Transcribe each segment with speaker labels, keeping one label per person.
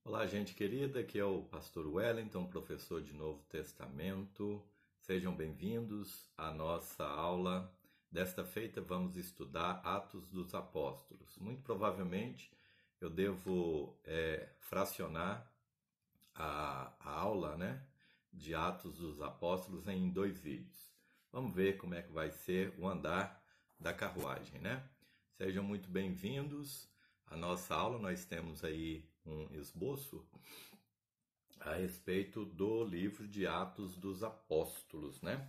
Speaker 1: Olá, gente querida, aqui é o Pastor Wellington, professor de Novo Testamento. Sejam bem-vindos à nossa aula. Desta feita, vamos estudar Atos dos Apóstolos. Muito provavelmente, eu devo fracionar a aula, de Atos dos Apóstolos em dois vídeos. Vamos ver como é que vai ser o andar da carruagem, né? Sejam muito bem-vindos à nossa aula. Nós temos aí um esboço a respeito do livro de Atos dos Apóstolos, né?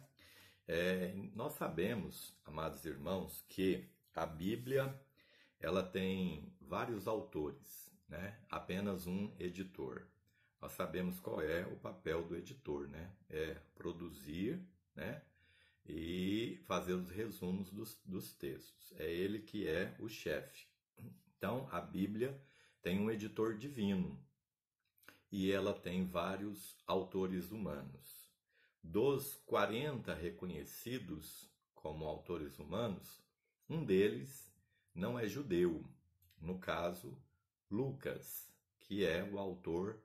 Speaker 1: Nós sabemos, amados irmãos, que a Bíblia ela tem vários autores, né? Apenas um editor. Nós sabemos qual é o papel do editor, né? É produzir, né? E fazer os resumos dos textos. É ele que é o chefe. Então, a Bíblia tem um editor divino e ela tem vários autores humanos. Dos 40 reconhecidos como autores humanos, um deles não é judeu, no caso, Lucas, que é o autor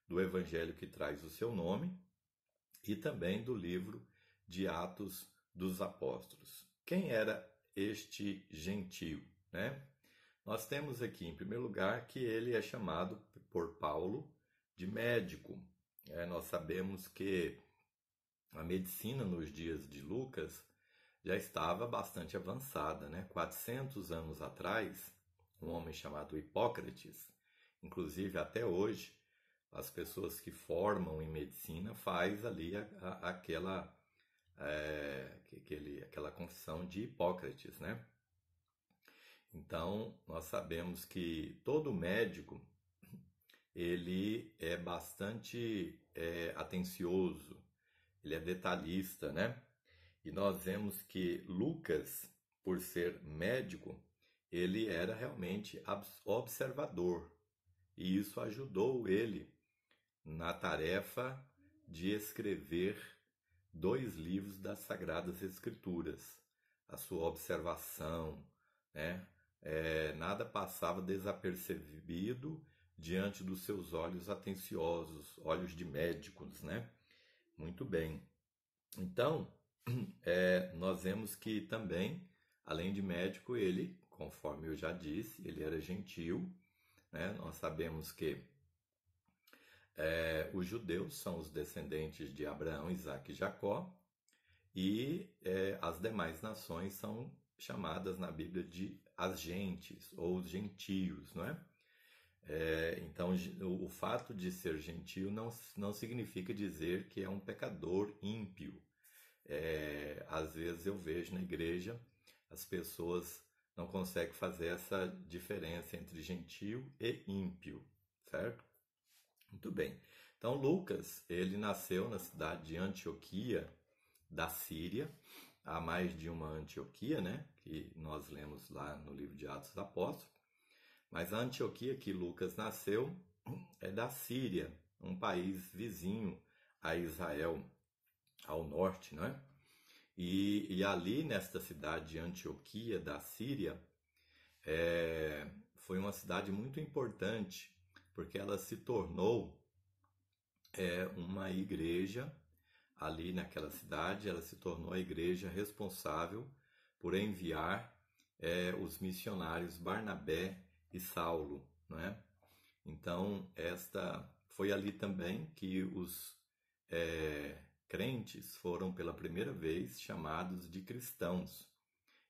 Speaker 1: do evangelho que traz o seu nome e também do livro de Atos dos Apóstolos. Quem era este gentio, né? Nós temos aqui, em primeiro lugar, que ele é chamado por Paulo de médico. Nós sabemos que a medicina nos dias de Lucas já estava bastante avançada, né? 400 anos atrás, um homem chamado Hipócrates, inclusive até hoje, as pessoas que formam em medicina faz ali aquela confissão de Hipócrates, né? Então, nós sabemos que todo médico ele é bastante atencioso, ele é detalhista, né? E nós vemos que Lucas, por ser médico, ele era realmente observador, e isso ajudou ele na tarefa de escrever dois livros das Sagradas Escrituras. A sua observação, né? Nada passava desapercebido diante dos seus olhos atenciosos, olhos de médicos, né? Muito bem. Então, nós vemos que também, além de médico, ele, conforme eu já disse, ele era gentil, né? Nós sabemos que os judeus são os descendentes de Abraão, Isaque e Jacó, e as demais nações são chamadas na Bíblia de as gentes ou os gentios, não é? Então, o fato de ser gentio não significa dizer que é um pecador ímpio. Às vezes eu vejo na igreja as pessoas não conseguem fazer essa diferença entre gentio e ímpio, certo? Muito bem. Então, Lucas, ele nasceu na cidade de Antioquia, da Síria. Há mais de uma Antioquia, né? Que nós lemos lá no livro de Atos dos Apóstolos. Mas a Antioquia que Lucas nasceu é da Síria, um país vizinho a Israel, ao norte, não é? E ali, nesta cidade de Antioquia, da Síria, foi uma cidade muito importante, porque ela se tornou uma igreja ali naquela cidade, ela se tornou a igreja responsável por enviar os missionários Barnabé e Saulo, não é? Então, esta foi ali também que os crentes foram pela primeira vez chamados de cristãos.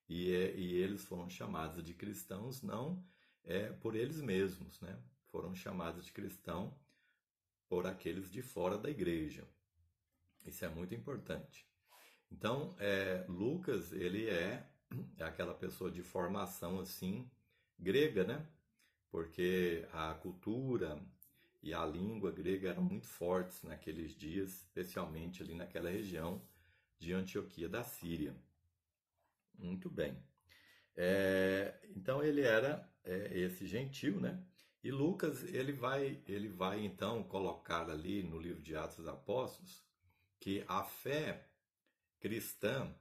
Speaker 1: E eles foram chamados de cristãos não por eles mesmos, né? Foram chamados de cristão por aqueles de fora da igreja. Isso é muito importante. Então, Lucas, ele é aquela pessoa de formação assim grega, né? Porque a cultura e a língua grega eram muito fortes naqueles dias, especialmente ali naquela região de Antioquia da Síria. Muito bem. Então ele era esse gentil, né? E Lucas ele vai então colocar ali no livro de Atos dos Apóstolos que a fé cristã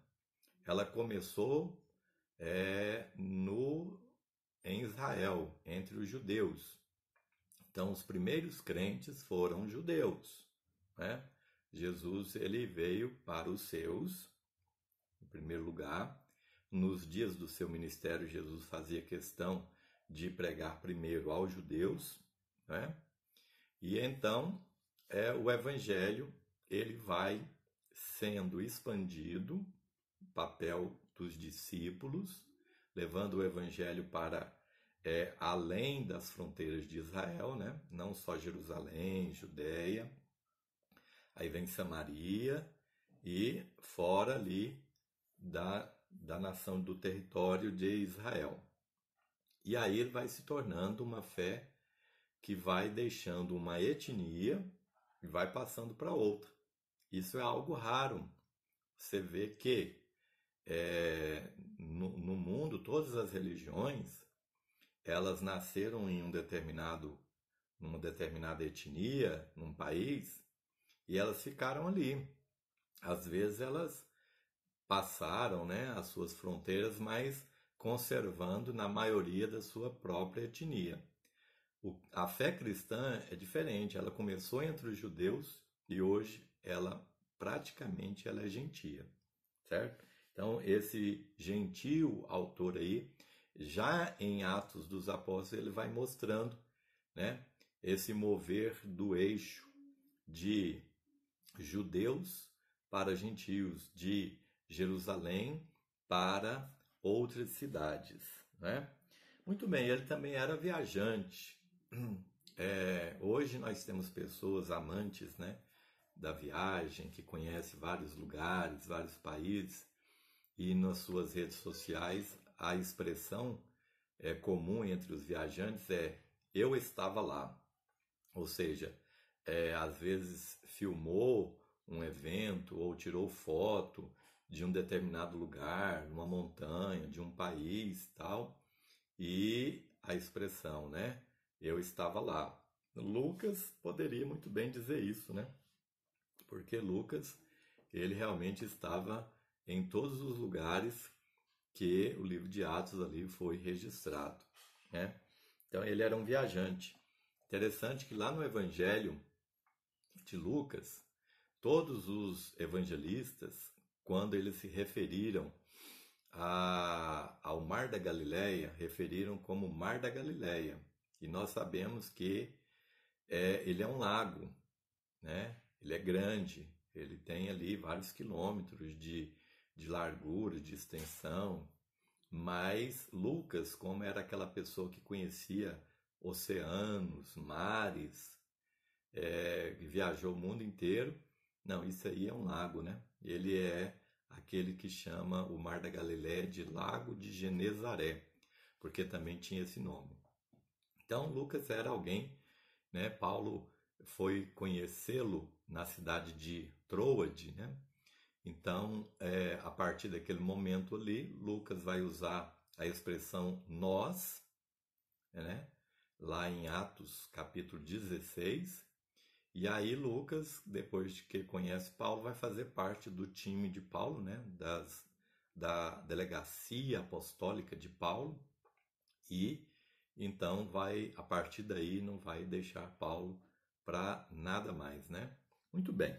Speaker 1: ela começou no em Israel, entre os judeus. Então, os primeiros crentes foram judeus, né? Jesus ele veio para os seus, em primeiro lugar. Nos dias do seu ministério, Jesus fazia questão de pregar primeiro aos judeus, né? E então, o evangelho ele vai sendo expandido, o papel dos discípulos, levando o evangelho para além das fronteiras de Israel, né? Não só Jerusalém, Judéia, aí vem Samaria e fora ali da nação, do território de Israel. E aí ele vai se tornando uma fé que vai deixando uma etnia e vai passando para outra. Isso é algo raro. Você vê que no mundo, todas as religiões, elas nasceram em numa determinada etnia, num país, e elas ficaram ali. Às vezes elas passaram, né, as suas fronteiras, mas conservando na maioria da sua própria etnia. A fé cristã é diferente, ela começou entre os judeus e hoje ela praticamente ela é gentia, certo? Então esse gentil autor aí, já em Atos dos Apóstolos, ele vai mostrando, né, esse mover do eixo de judeus para gentios, de Jerusalém para outras cidades, né? Muito bem, ele também era viajante. Hoje nós temos pessoas amantes, né, da viagem, que conhecem vários lugares, vários países, e nas suas redes sociais a expressão comum entre os viajantes é "eu estava lá", ou seja, às vezes filmou um evento ou tirou foto de um determinado lugar, uma montanha, de um país, tal, e a expressão, né? Eu estava lá. Lucas poderia muito bem dizer isso, né? Porque Lucas, ele realmente estava em todos os lugares que o livro de Atos ali foi registrado, né? Então ele era um viajante. Interessante que lá no Evangelho de Lucas, todos os evangelistas, quando eles se referiram ao Mar da Galileia, referiram como Mar da Galileia. E nós sabemos que ele é um lago, né? Ele é grande, ele tem ali vários quilômetros de largura, de extensão, mas Lucas, como era aquela pessoa que conhecia oceanos, mares, viajou o mundo inteiro, não, isso aí é um lago, né? Ele é aquele que chama o Mar da Galileia de Lago de Genezaré, porque também tinha esse nome. Então, Lucas era alguém, né? Paulo foi conhecê-lo na cidade de Troade, né? Então, a partir daquele momento ali, Lucas vai usar a expressão nós, né? Lá em Atos capítulo 16, e aí Lucas, depois de que conhece Paulo, vai fazer parte do time de Paulo, né? Da delegacia apostólica de Paulo, e então vai, a partir daí, não vai deixar Paulo para nada mais, né? Muito bem.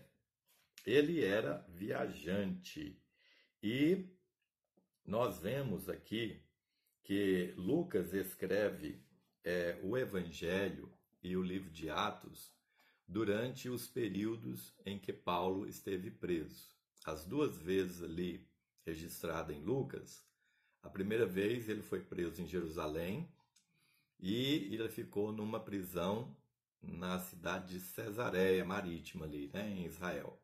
Speaker 1: Ele era viajante e nós vemos aqui que Lucas escreve o Evangelho e o livro de Atos durante os períodos em que Paulo esteve preso. As duas vezes ali registrada em Lucas, a primeira vez ele foi preso em Jerusalém e ele ficou numa prisão na cidade de Cesareia Marítima ali, né, em Israel.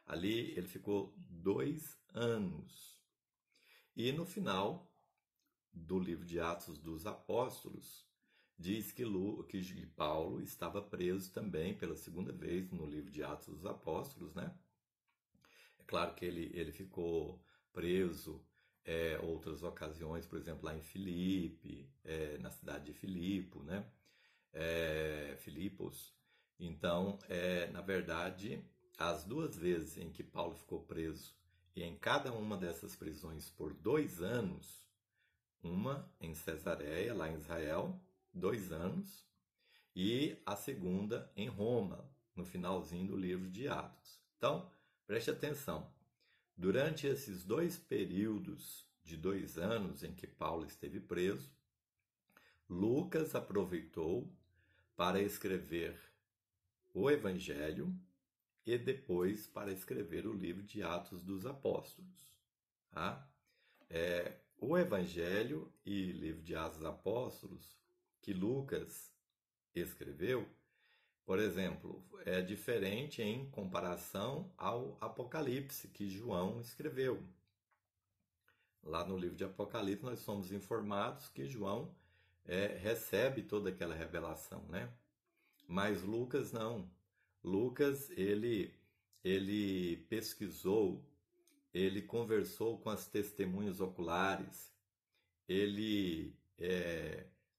Speaker 1: Ali ele ficou 2 anos. E no final do livro de Atos dos Apóstolos, diz que Paulo estava preso também pela segunda vez no livro de Atos dos Apóstolos, né? É claro que ele ficou preso outras ocasiões, por exemplo, lá em Filipe, na cidade de Filipo, né? Filipos. Então, na verdade, as duas vezes em que Paulo ficou preso, e em cada uma dessas prisões por 2 anos, uma em Cesareia, lá em Israel, 2 anos, e a segunda em Roma, no finalzinho do livro de Atos. Então, preste atenção. Durante esses 2 períodos de 2 anos em que Paulo esteve preso, Lucas aproveitou para escrever o Evangelho e depois para escrever o livro de Atos dos Apóstolos. Tá? O Evangelho e livro de Atos dos Apóstolos que Lucas escreveu, por exemplo, é diferente em comparação ao Apocalipse que João escreveu. Lá no livro de Apocalipse nós somos informados que João recebe toda aquela revelação, né? Mas Lucas não. Lucas, ele pesquisou, ele conversou com as testemunhas oculares,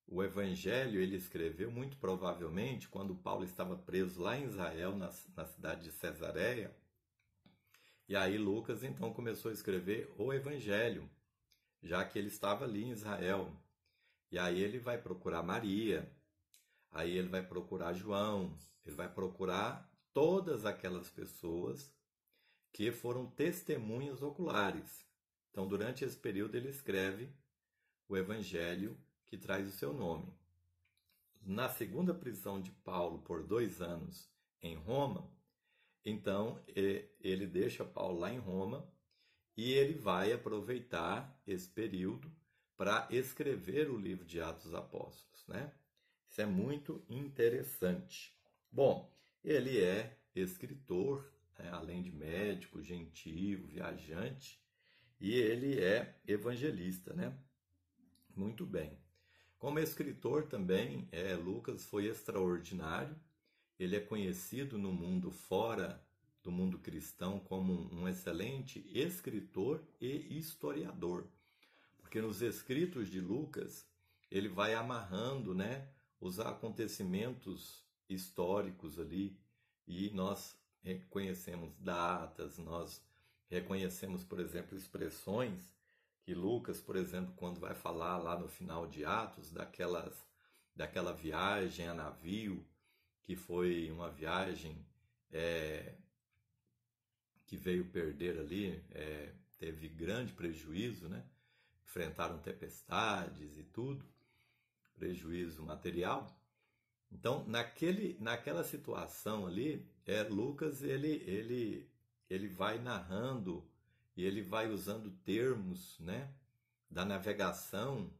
Speaker 1: o Evangelho ele escreveu muito provavelmente quando Paulo estava preso lá em Israel, na cidade de Cesareia, e aí Lucas então começou a escrever o Evangelho, já que ele estava ali em Israel. E aí ele vai procurar Maria, aí ele vai procurar João, ele vai procurar todas aquelas pessoas que foram testemunhas oculares. Então, durante esse período, ele escreve o Evangelho que traz o seu nome. Na segunda prisão de Paulo por 2 anos em Roma, então ele deixa Paulo lá em Roma e ele vai aproveitar esse período para escrever o livro de Atos dos Apóstolos, né? Isso é muito interessante. Bom, ele é escritor, né? Além de médico, gentil, viajante, e ele é evangelista, né? Muito bem. Como escritor também, Lucas foi extraordinário. Ele é conhecido no mundo fora do mundo cristão como um excelente escritor e historiador. Porque nos escritos de Lucas, ele vai amarrando, né, os acontecimentos históricos ali, e nós reconhecemos datas, nós reconhecemos, por exemplo, expressões que Lucas, por exemplo, quando vai falar lá no final de Atos, daquela viagem a navio, que foi uma viagem que veio perder ali, teve grande prejuízo, né? Enfrentaram tempestades e tudo, prejuízo material. Então, naquela situação ali, Lucas ele vai narrando e ele vai usando termos, né, da navegação,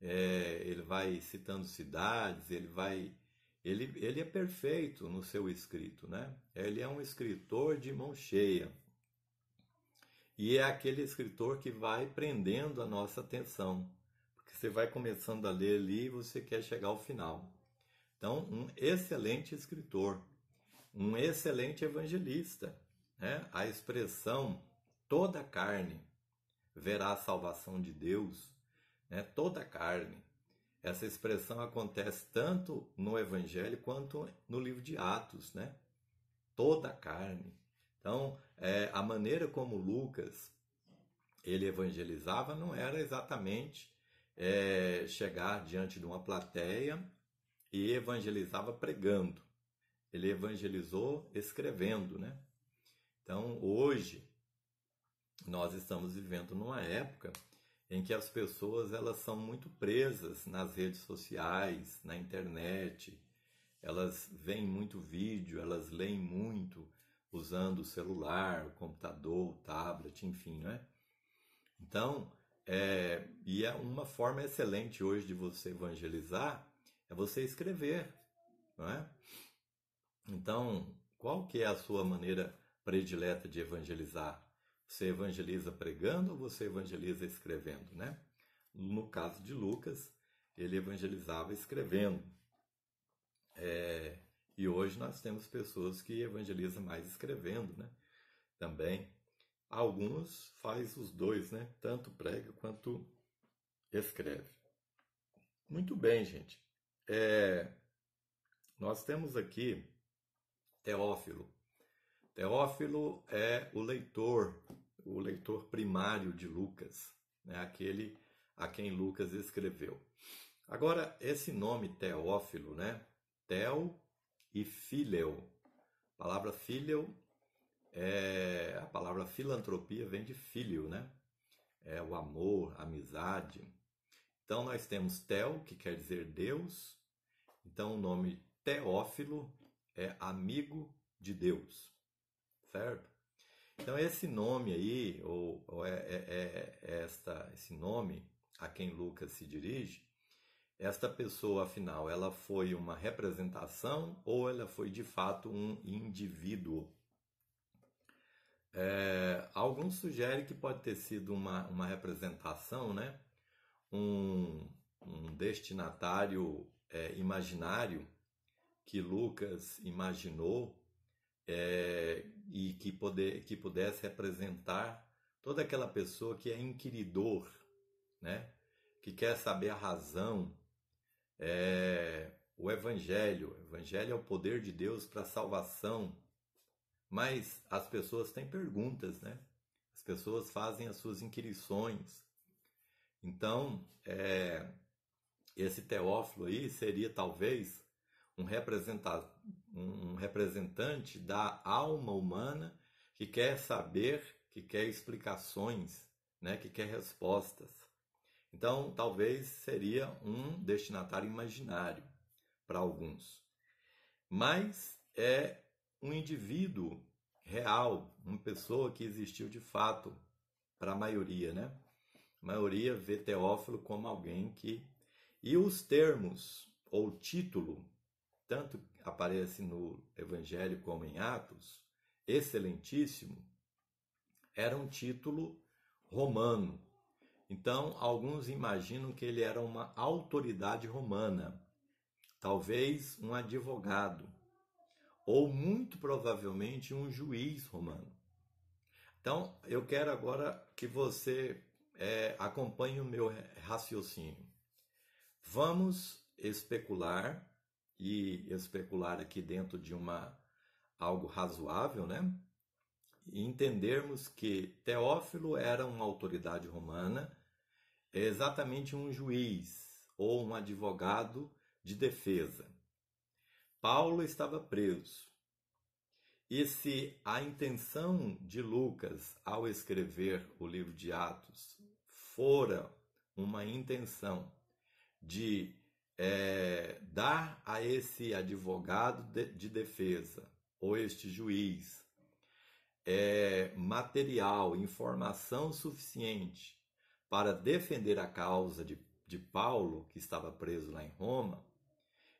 Speaker 1: ele vai citando cidades, ele é perfeito no seu escrito, né? Ele é um escritor de mão cheia. E é aquele escritor que vai prendendo a nossa atenção, porque você vai começando a ler ali e você quer chegar ao final. Então, um excelente escritor, um excelente evangelista, né? A expressão toda carne verá a salvação de Deus, né? Toda carne. Essa expressão acontece tanto no Evangelho quanto no livro de Atos, né? Toda carne. Então, a maneira como Lucas ele evangelizava não era exatamente chegar diante de uma plateia e evangelizava pregando. Ele evangelizou escrevendo, né? Então, hoje, nós estamos vivendo numa época em que as pessoas elas são muito presas nas redes sociais, na internet, elas veem muito vídeo, elas leem muito usando o celular, o computador, o tablet, enfim, né? Então, e é uma forma excelente hoje de você evangelizar, é você escrever, não é? Então, qual que é a sua maneira predileta de evangelizar? Você evangeliza pregando ou você evangeliza escrevendo, né? No caso de Lucas, ele evangelizava escrevendo. E hoje nós temos pessoas que evangelizam mais escrevendo, né? Também. Alguns faz os dois, né? Tanto prega quanto escreve. Muito bem, gente. Nós temos aqui Teófilo. Teófilo é o leitor primário de Lucas, né? Aquele a quem Lucas escreveu. Agora, esse nome Teófilo, né? Theo e Phileu. A palavra Phileu a palavra filantropia vem de filho, né? É o amor, a amizade. Então nós temos Theo, que quer dizer Deus. Então o nome Teófilo é amigo de Deus, certo? Então esse nome aí, esse nome a quem Lucas se dirige, esta pessoa, afinal, ela foi uma representação ou ela foi de fato um indivíduo? Alguns sugerem que pode ter sido uma representação, né? Um destinatário imaginário que Lucas imaginou e que pudesse representar toda aquela pessoa que é inquiridor, né? Que quer saber a razão. O Evangelho é o poder de Deus para a salvação. Mas as pessoas têm perguntas, né? As pessoas fazem as suas inquirições. Então, esse Teófilo aí seria talvez um representante da alma humana que quer saber, que quer explicações, né? Que quer respostas. Então, talvez seria um destinatário imaginário para alguns. Mas é um indivíduo real, uma pessoa que existiu de fato para a maioria, né? A maioria vê Teófilo como alguém que... E os termos, ou título, tanto aparece no Evangelho como em Atos, excelentíssimo, era um título romano. Então, alguns imaginam que ele era uma autoridade romana, talvez um advogado, ou muito provavelmente um juiz romano. Então, eu quero agora que você acompanhe o meu raciocínio. Vamos especular, e especular aqui dentro de algo razoável, né? E entendermos que Teófilo era uma autoridade romana, exatamente um juiz ou um advogado de defesa. Paulo estava preso. E se a intenção de Lucas ao escrever o livro de Atos fora uma intenção de dar a esse advogado de defesa ou este juiz material, informação suficiente para defender a causa de Paulo, que estava preso lá em Roma,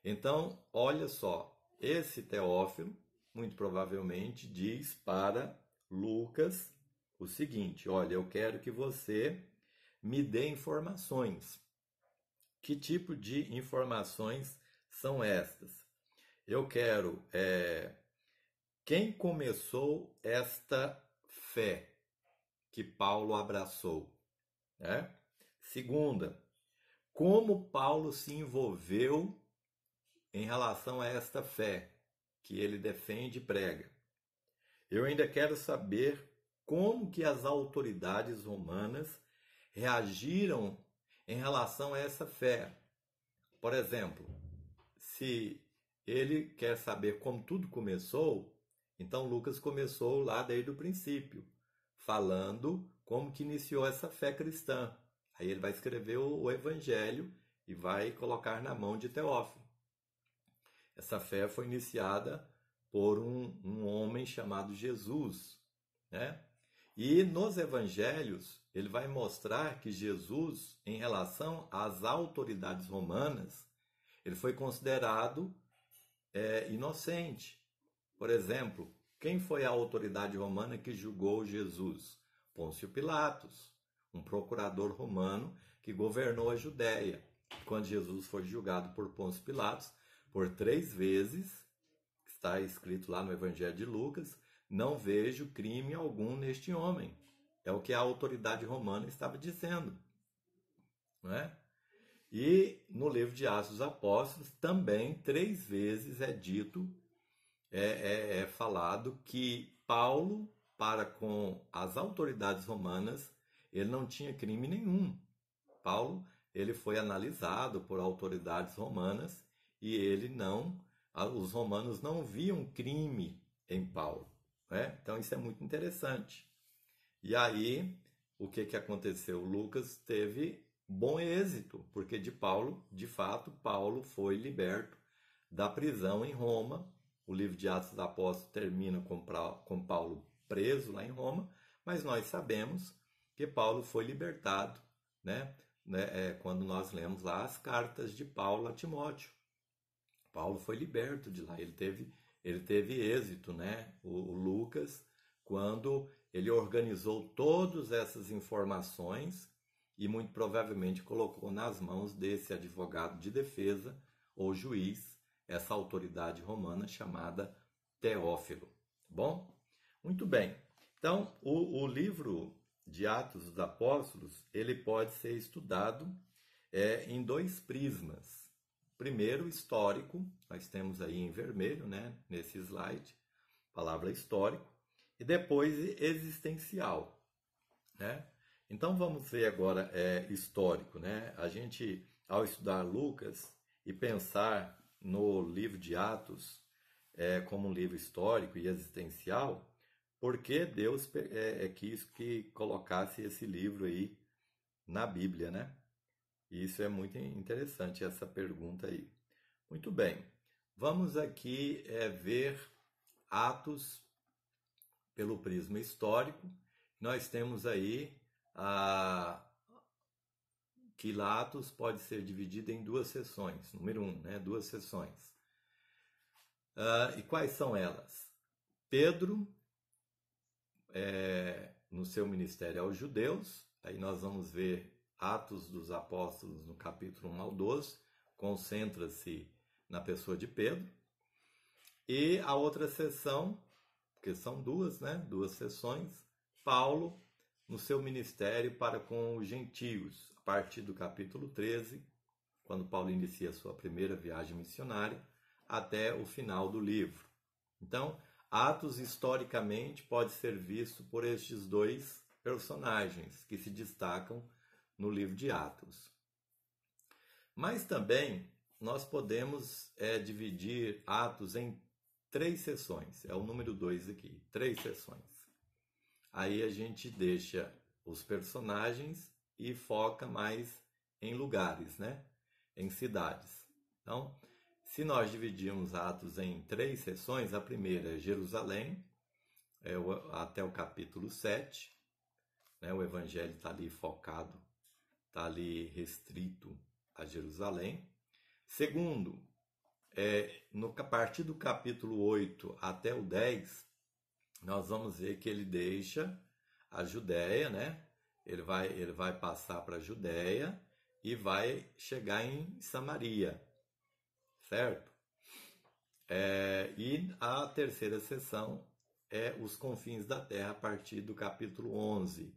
Speaker 1: então, olha só, esse Teófilo, muito provavelmente, diz para Lucas o seguinte: olha, eu quero que você me dê informações. Que tipo de informações são estas? Eu quero quem começou esta fé que Paulo abraçou, né? Segunda, como Paulo se envolveu em relação a esta fé que ele defende e prega. Eu ainda quero saber como que as autoridades romanas reagiram em relação a essa fé. Por exemplo, se ele quer saber como tudo começou, então Lucas começou lá desde o princípio, falando como que iniciou essa fé cristã. Aí ele vai escrever o Evangelho e vai colocar na mão de Teófilo. Essa fé foi iniciada por um homem chamado Jesus, né? E nos evangelhos, ele vai mostrar que Jesus, em relação às autoridades romanas, ele foi considerado inocente. Por exemplo, quem foi a autoridade romana que julgou Jesus? Pôncio Pilatos, um procurador romano que governou a Judéia. Quando Jesus foi julgado por Pôncio Pilatos, por 3 vezes, está escrito lá no Evangelho de Lucas, não vejo crime algum neste homem. É o que a autoridade romana estava dizendo. Não é? E no livro de Atos dos Apóstolos, também 3 vezes é dito, falado que Paulo, para com as autoridades romanas, ele não tinha crime nenhum. Paulo, ele foi analisado por autoridades romanas e ele não Os romanos não viam crime em Paulo, né? Então isso é muito interessante. E aí, o que aconteceu? Lucas teve bom êxito, porque de fato, Paulo foi liberto da prisão em Roma. O livro de Atos dos Apóstolos termina com Paulo preso lá em Roma, mas nós sabemos que Paulo foi libertado, né? Quando nós lemos lá as cartas de Paulo a Timóteo. Paulo foi liberto de lá, ele teve êxito, né? O Lucas, quando ele organizou todas essas informações e muito provavelmente colocou nas mãos desse advogado de defesa ou juiz, essa autoridade romana chamada Teófilo. Bom? Muito bem. Então, o livro de Atos dos Apóstolos, ele pode ser estudado em dois prismas. Primeiro, histórico, nós temos aí em vermelho, né, nesse slide, palavra histórico, e depois existencial, né? Então vamos ver agora histórico, né? A gente, ao estudar Lucas e pensar no livro de Atos como um livro histórico e existencial, por que Deus quis que colocasse esse livro aí na Bíblia, né? E isso é muito interessante, essa pergunta aí. Muito bem, vamos aqui ver Atos pelo prisma histórico. Nós temos aí que Atos pode ser dividido em duas seções. Número 1, né? Duas seções. E quais são elas? Pedro, no seu ministério aos judeus, aí nós vamos ver Atos dos Apóstolos no capítulo 1 ao 12, concentra-se na pessoa de Pedro. E a outra seção, porque são duas, né? Duas seções, Paulo no seu ministério para com os gentios, a partir do capítulo 13, quando Paulo inicia a sua primeira viagem missionária, até o final do livro. Então, Atos historicamente pode ser visto por estes dois personagens que se destacam no livro de Atos. Mas também nós podemos dividir Atos em 3 sessões, é o número 2 aqui, 3 sessões. Aí a gente deixa os personagens e foca mais em lugares, né? Em cidades. Então, se nós dividirmos Atos em 3 sessões, a primeira é Jerusalém, até o capítulo 7, né? O evangelho está ali focado, está ali restrito a Jerusalém. Segundo, a partir do capítulo 8 até o 10, nós vamos ver que ele deixa a Judéia, né? Ele vai passar para a Judéia e vai chegar em Samaria, certo? E a terceira sessão é os confins da terra, a partir do capítulo 11.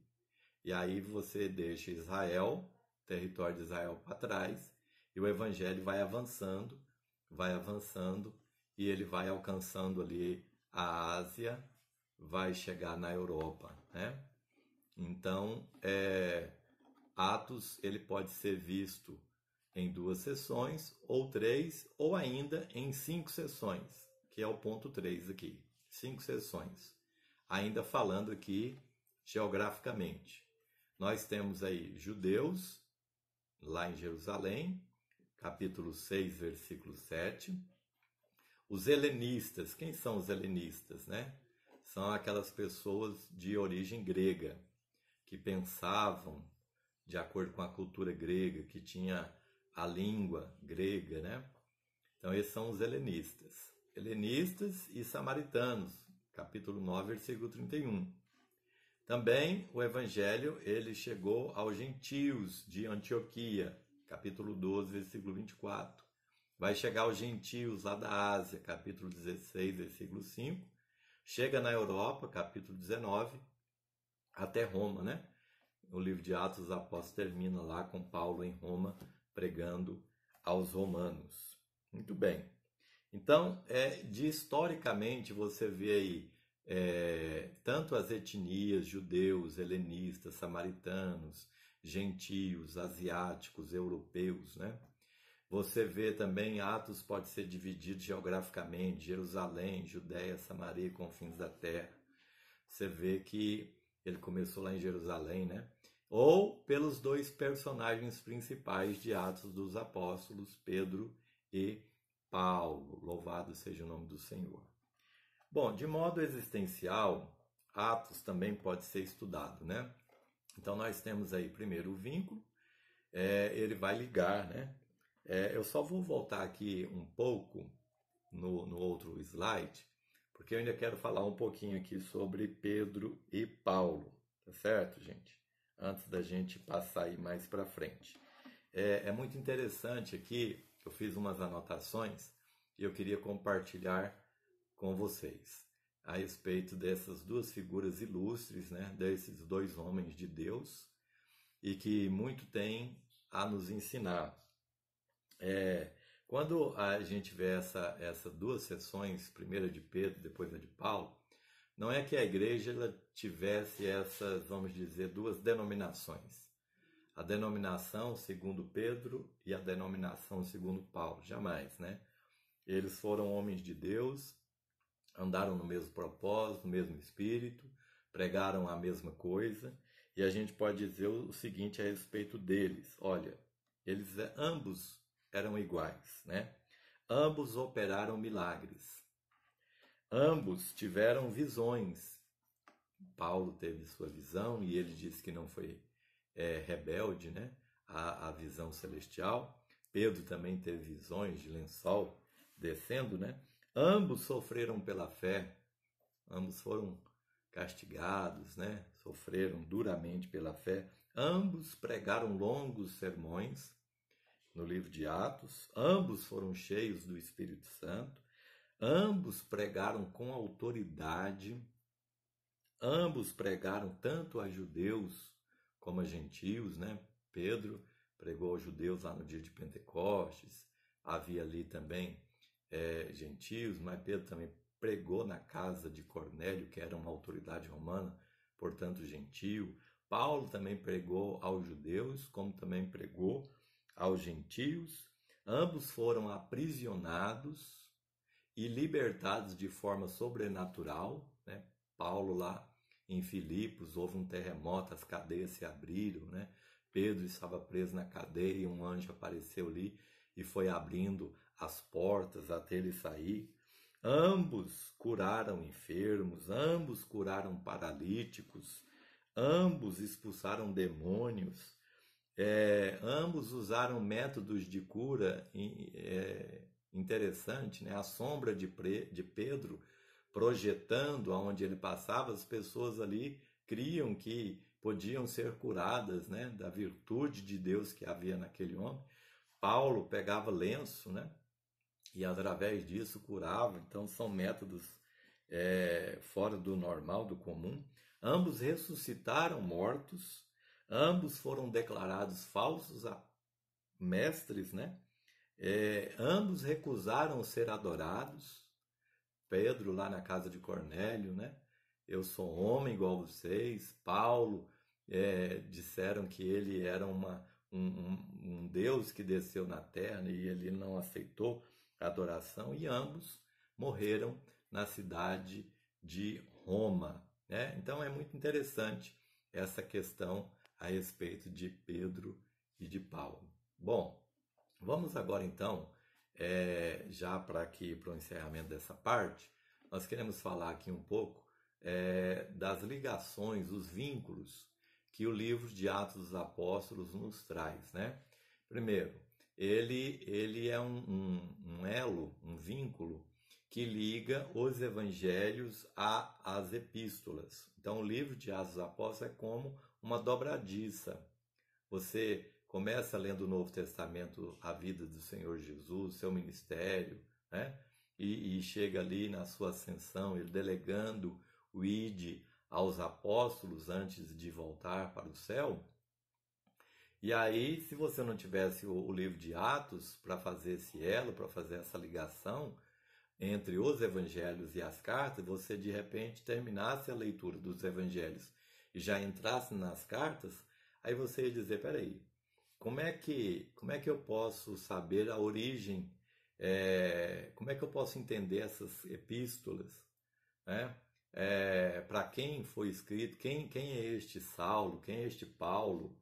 Speaker 1: E aí você deixa Israel, território de Israel para trás, e o evangelho vai avançando, e ele vai alcançando ali a Ásia, vai chegar na Europa, né? Então, Atos ele pode ser visto em 2 sessões, ou 3, ou ainda em 5 sessões, que é o ponto 3 aqui. 5 sessões. Ainda falando aqui geograficamente. Nós temos aí judeus, lá em Jerusalém, capítulo 6, versículo 7. Os helenistas, quem são os helenistas, né? São aquelas pessoas de origem grega, que pensavam de acordo com a cultura grega, que tinha a língua grega, né? Então, esses são os helenistas. Helenistas e samaritanos, capítulo 9, versículo 31. Também o evangelho, ele chegou aos gentios de Antioquia, capítulo 12, versículo 24. Vai chegar aos gentios lá da Ásia, capítulo 16, versículo 5. Chega na Europa, capítulo 19, até Roma, né? O livro de Atos dos Apóstolos termina lá com Paulo em Roma, pregando aos romanos. Muito bem. Então, historicamente, você vê aí tanto as etnias, judeus, helenistas, samaritanos, gentios, asiáticos, europeus, né? Você vê também Atos pode ser dividido geograficamente, Jerusalém, Judéia, Samaria e confins da terra. Você vê que ele começou lá em Jerusalém, né? Ou pelos dois personagens principais de Atos dos Apóstolos, Pedro e Paulo. Louvado seja o nome do Senhor. Bom, de modo existencial, Atos também pode ser estudado, né? Então nós temos aí primeiro o vínculo, ele vai ligar, né? Eu só vou voltar aqui um pouco no outro slide, porque eu ainda quero falar um pouquinho aqui sobre Pedro e Paulo, tá certo, gente? Antes da gente passar aí mais para frente. É muito interessante aqui, eu fiz umas anotações e eu queria compartilhar com vocês a respeito dessas duas figuras ilustres, né? Desses dois homens de Deus e que muito tem a nos ensinar. Quando a gente vê essas duas sessões, primeira de Pedro, depois a de Paulo, não é que a igreja ela tivesse essas, vamos dizer, duas denominações. A denominação segundo Pedro e a denominação segundo Paulo. Jamais, né? Eles foram homens de Deus, andaram no mesmo propósito, no mesmo espírito, pregaram a mesma coisa, e a gente pode dizer o seguinte a respeito deles. Olha, eles ambos eram iguais, né? Ambos operaram milagres. Ambos tiveram visões. Paulo teve sua visão e ele disse que não foi rebelde, né? A visão celestial. Pedro também teve visões de lençol descendo, né? Ambos sofreram pela fé. Ambos foram castigados, né? Sofreram duramente pela fé. Ambos pregaram longos sermões no livro de Atos. Ambos foram cheios do Espírito Santo. Ambos pregaram com autoridade. Ambos pregaram tanto a judeus como a gentios, né? Pedro pregou aos judeus lá no dia de Pentecostes. Havia ali também gentios, mas Pedro também pregou na casa de Cornélio, que era uma autoridade romana, portanto gentio. Paulo também pregou aos judeus, como também pregou aos gentios. Ambos foram aprisionados e libertados de forma sobrenatural, né? Paulo lá em Filipos houve um terremoto, as cadeias se abriram, né? Pedro estava preso na cadeia e um anjo apareceu ali e foi abrindo as portas até ele sair. Ambos curaram enfermos, ambos curaram paralíticos, ambos expulsaram demônios, ambos usaram métodos de cura interessante, né? A sombra de Pedro projetando aonde ele passava, as pessoas ali criam que podiam ser curadas, né? Da virtude de Deus que havia naquele homem. Paulo pegava lenço, né? E através disso curava. Então são métodos fora do normal, do comum. Ambos ressuscitaram mortos, ambos foram declarados falsos mestres, né? Ambos recusaram ser adorados. Pedro lá na casa de Cornélio, né? Eu sou homem igual vocês. Paulo disseram que ele era um Deus que desceu na terra e ele não aceitou a adoração, e ambos morreram na cidade de Roma, né? Então é muito interessante essa questão a respeito de Pedro e de Paulo. Bom, vamos agora então, já para o encerramento dessa parte, nós queremos falar aqui um pouco das ligações, os vínculos que o livro de Atos dos Apóstolos nos traz, né? Primeiro, ele é um elo, um vínculo que liga os evangelhos às epístolas. Então, o livro de Atos dos Apóstolos é como uma dobradiça. Você começa lendo o Novo Testamento, a vida do Senhor Jesus, seu ministério, né? E chega ali na sua ascensão, ele delegando o ide aos apóstolos antes de voltar para o céu. E aí, se você não tivesse o livro de Atos para fazer esse elo, para fazer essa ligação entre os evangelhos e as cartas, você de repente terminasse a leitura dos evangelhos e já entrasse nas cartas, aí você ia dizer, peraí, como é que eu posso saber a origem, como é que eu posso entender essas epístolas, né? Para quem foi escrito, quem é este Saulo, quem é este Paulo?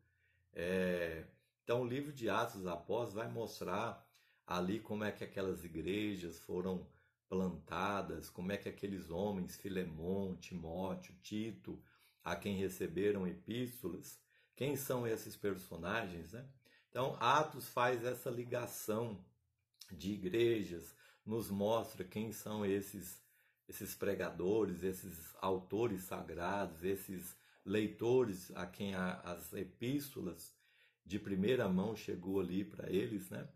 Speaker 1: Então, o livro de Atos dos Apóstolos vai mostrar ali como é que aquelas igrejas foram plantadas, como é que aqueles homens, Filemon, Timóteo, Tito, a quem receberam epístolas, quem são esses personagens, né? Então, Atos faz essa ligação de igrejas, nos mostra quem são esses pregadores, esses autores sagrados, esses leitores a quem as epístolas de primeira mão chegou ali para eles, né?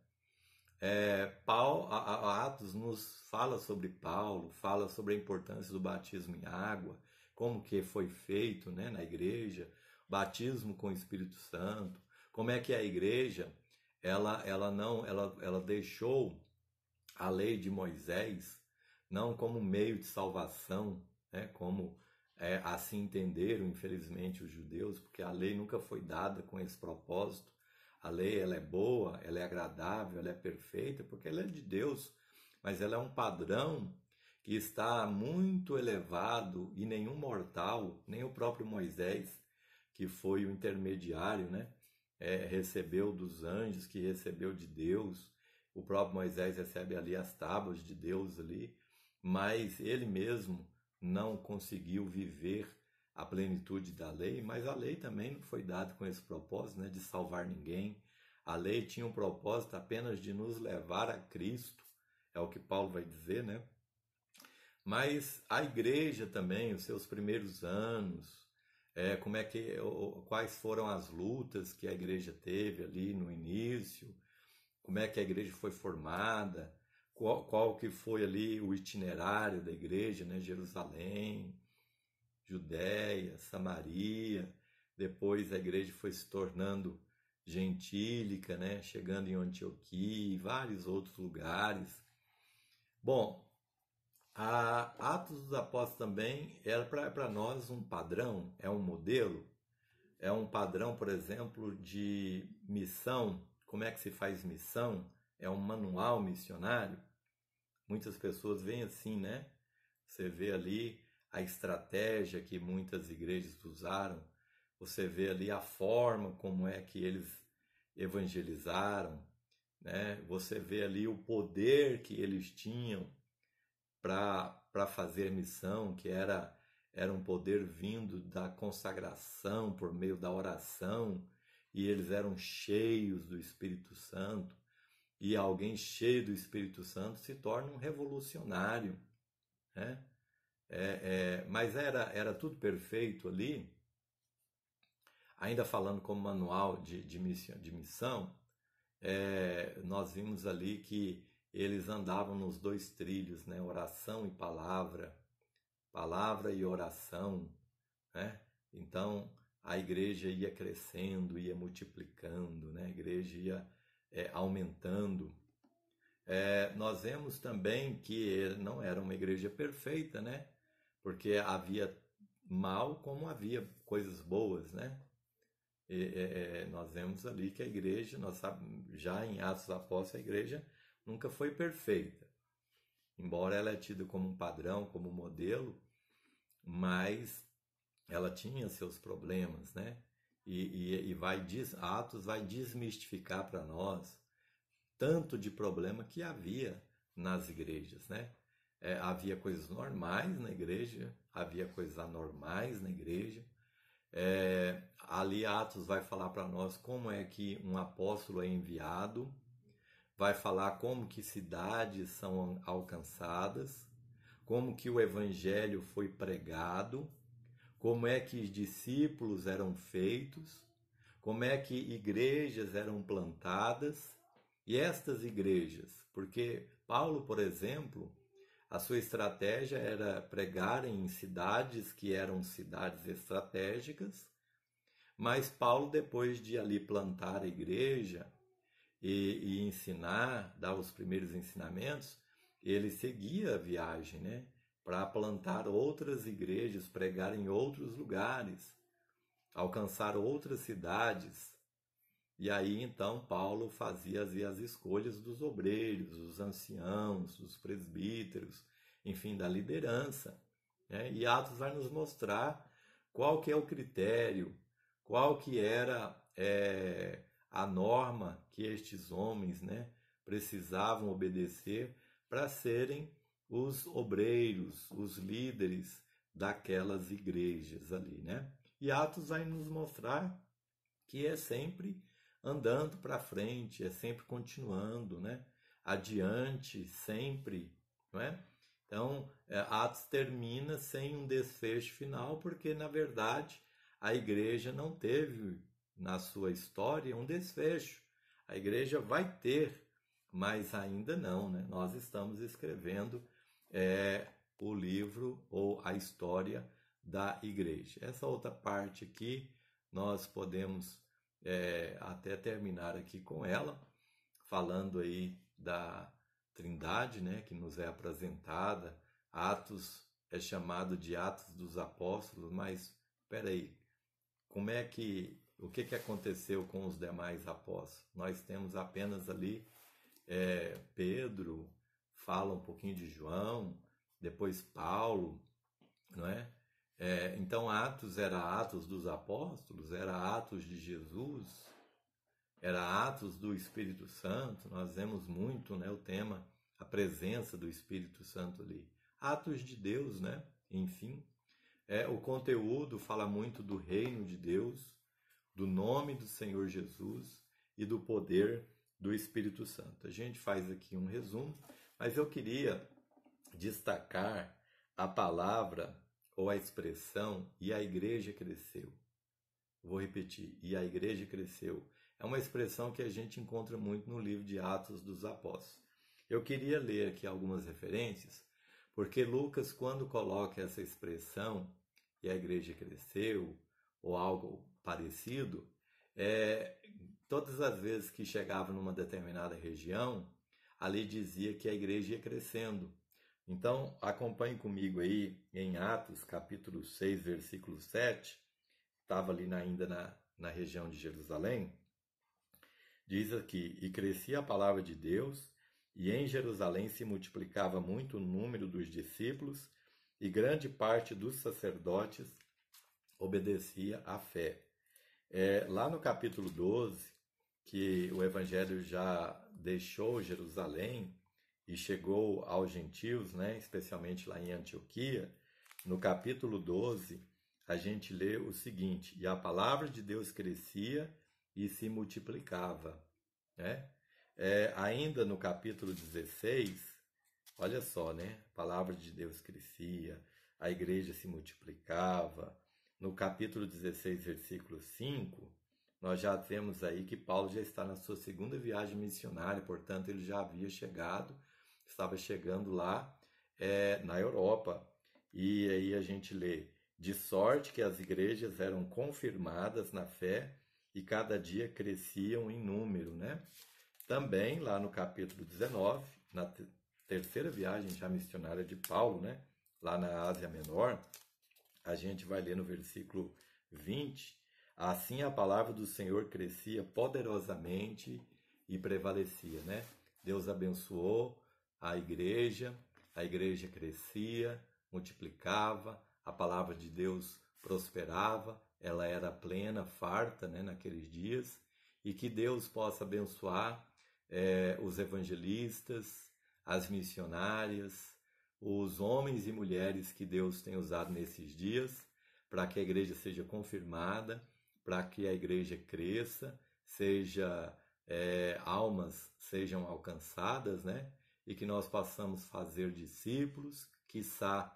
Speaker 1: Atos nos fala sobre Paulo, fala sobre a importância do batismo em água, como que foi feito, né, na igreja, batismo com o Espírito Santo, como é que a igreja ela deixou a lei de Moisés não como meio de salvação, né, como assim entenderam, infelizmente, os judeus, porque a lei nunca foi dada com esse propósito. A lei ela é boa, ela é agradável, ela é perfeita, porque ela é de Deus, mas ela é um padrão que está muito elevado e nenhum mortal, nem o próprio Moisés, que foi o intermediário, né, recebeu dos anjos, que recebeu de Deus. O próprio Moisés recebe ali as tábuas de Deus ali, mas ele mesmo não conseguiu viver a plenitude da lei, mas a lei também não foi dada com esse propósito, né, de salvar ninguém. A lei tinha um propósito apenas de nos levar a Cristo, é o que Paulo vai dizer, né? Mas a igreja também, os seus primeiros anos, quais foram as lutas que a igreja teve ali no início, como é que a igreja foi formada, qual que foi ali o itinerário da igreja, né? Jerusalém, Judéia, Samaria, depois a igreja foi se tornando gentílica, né? Chegando em Antioquia e vários outros lugares. Bom, a Atos dos Apóstolos também era para nós um padrão, é um modelo, é um padrão, por exemplo, de missão. Como é que se faz missão? É um manual missionário. Muitas pessoas veem assim, né? Você vê ali a estratégia que muitas igrejas usaram, você vê ali a forma como é que eles evangelizaram, né? Você vê ali o poder que eles tinham para fazer missão, que era um poder vindo da consagração por meio da oração, e eles eram cheios do Espírito Santo, e alguém cheio do Espírito Santo se torna um revolucionário, né? Mas era tudo perfeito ali, ainda falando como manual de missão, nós vimos ali que eles andavam nos dois trilhos, né? Oração e palavra, palavra e oração, né? Então a igreja ia crescendo, ia multiplicando, né? A igreja ia aumentando. Nós vemos também que não era uma igreja perfeita, né? Porque havia mal como havia coisas boas, né? Nós vemos ali que a igreja, já em Atos dos Apóstolos, a igreja nunca foi perfeita. Embora ela é tida como um padrão, como um modelo, mas ela tinha seus problemas, né? Atos vai desmistificar para nós tanto de problema que havia nas igrejas, né? Havia coisas normais na igreja, havia coisas anormais na igreja. Ali Atos vai falar para nós como é que um apóstolo é enviado, vai falar como que cidades são alcançadas, como que o evangelho foi pregado, como é que discípulos eram feitos, como é que igrejas eram plantadas. E estas igrejas, porque Paulo, por exemplo, a sua estratégia era pregar em cidades que eram cidades estratégicas, mas Paulo, depois de ali plantar a igreja e ensinar, dar os primeiros ensinamentos, ele seguia a viagem, né? Para plantar outras igrejas, pregar em outros lugares, alcançar outras cidades. E aí então Paulo fazia as escolhas dos obreiros, dos anciãos, dos presbíteros, enfim, da liderança, né? E Atos vai nos mostrar qual que é o critério, qual que era a norma que estes homens, né, precisavam obedecer para serem os obreiros, os líderes daquelas igrejas ali, né? E Atos vai nos mostrar que é sempre andando para frente, é sempre continuando, né? Adiante, sempre, não é? Então, Atos termina sem um desfecho final, porque na verdade a igreja não teve na sua história um desfecho. A igreja vai ter, mas ainda não, né? Nós estamos escrevendo o livro ou a história da igreja. Essa outra parte aqui nós podemos até terminar aqui com ela, falando aí da Trindade, né, que nos é apresentada. Atos é chamado de Atos dos Apóstolos, mas espera aí, o que aconteceu com os demais apóstolos? Nós temos apenas ali Pedro, fala um pouquinho de João, depois Paulo, não é? Então Atos era Atos dos Apóstolos, era Atos de Jesus, era Atos do Espírito Santo. Nós vemos muito, né, o tema, a presença do Espírito Santo ali. Atos de Deus, né? Enfim, o conteúdo fala muito do reino de Deus, do nome do Senhor Jesus e do poder do Espírito Santo. A gente faz aqui um resumo, mas eu queria destacar a palavra ou a expressão "e a igreja cresceu". Vou repetir, "e a igreja cresceu". É uma expressão que a gente encontra muito no livro de Atos dos Apóstolos. Eu queria ler aqui algumas referências, porque Lucas, quando coloca essa expressão "e a igreja cresceu", ou algo parecido, todas as vezes que chegava numa determinada região, ali dizia que a igreja ia crescendo. Então, acompanhe comigo aí em Atos, capítulo 6, versículo 7, estava ali ainda na região de Jerusalém, diz aqui: "E crescia a palavra de Deus, e em Jerusalém se multiplicava muito o número dos discípulos, e grande parte dos sacerdotes obedecia à fé." Lá no capítulo 12, que o evangelho já deixou Jerusalém e chegou aos gentios, né, especialmente lá em Antioquia, no capítulo 12, a gente lê o seguinte: "E a palavra de Deus crescia e se multiplicava." Né? Ainda no capítulo 16, olha só, né? A palavra de Deus crescia, a igreja se multiplicava. No capítulo 16, versículo 5, nós já vemos aí que Paulo já está na sua segunda viagem missionária, portanto ele já havia chegado, estava chegando lá na Europa. E aí a gente lê: "De sorte que as igrejas eram confirmadas na fé e cada dia cresciam em número", né? Também lá no capítulo 19, na terceira viagem já missionária de Paulo, né? Lá na Ásia Menor, a gente vai ler no versículo 20: "Assim a palavra do Senhor crescia poderosamente e prevalecia", né? Deus abençoou a igreja crescia, multiplicava, a palavra de Deus prosperava, ela era plena, farta, né, naqueles dias, e que Deus possa abençoar os evangelistas, as missionárias, os homens e mulheres que Deus tem usado nesses dias, para que a igreja seja confirmada, para que a igreja cresça, almas sejam alcançadas, né? E que nós possamos fazer discípulos, quiçá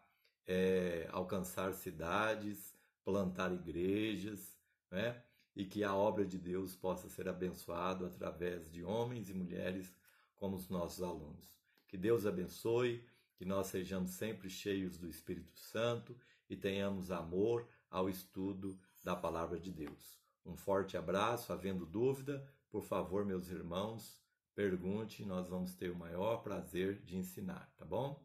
Speaker 1: alcançar cidades, plantar igrejas, né? E que a obra de Deus possa ser abençoada através de homens e mulheres como os nossos alunos. Que Deus abençoe, que nós sejamos sempre cheios do Espírito Santo e tenhamos amor ao estudo da palavra de Deus. Um forte abraço. Havendo dúvida, por favor, meus irmãos, pergunte, nós vamos ter o maior prazer de ensinar, tá bom?